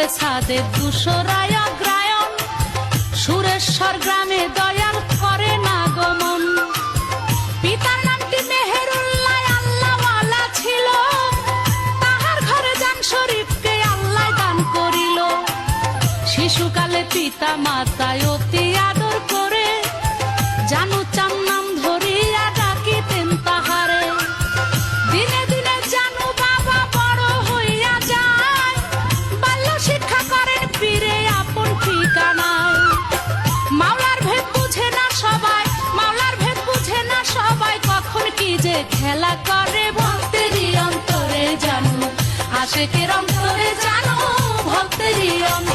রূপে ছাদে দুশোরায় অগ্রায়ণ, সুরেশ্বর গ্রামে দয়াল করে না গমন। পিতার নামটি মেহেরুল্লাহ, আল্লাহওয়ালা ছিল, তাহার ঘরে জান শরীফকে আল্লাহ দান করিল। শিশুকালে পিতা মাতায় অতি আদর করে জানু চান নাম ধরিয়া ডাকিতেন তাহারে। দিনে দিনে জানু বাবা বড় হইয়া যায়, বাল্য শিক্ষা করেন পীরে আপন ঠিকানায়। মাওলার ভেদ বুঝে না সবাই, মাওলার ভেদ বুঝে না সবাই, কখন কি যে খেলা করে ভক্তেরই অন্তরে জানু, আশেকের অন্তরে জানু, ভক্তেরই অন্তরে।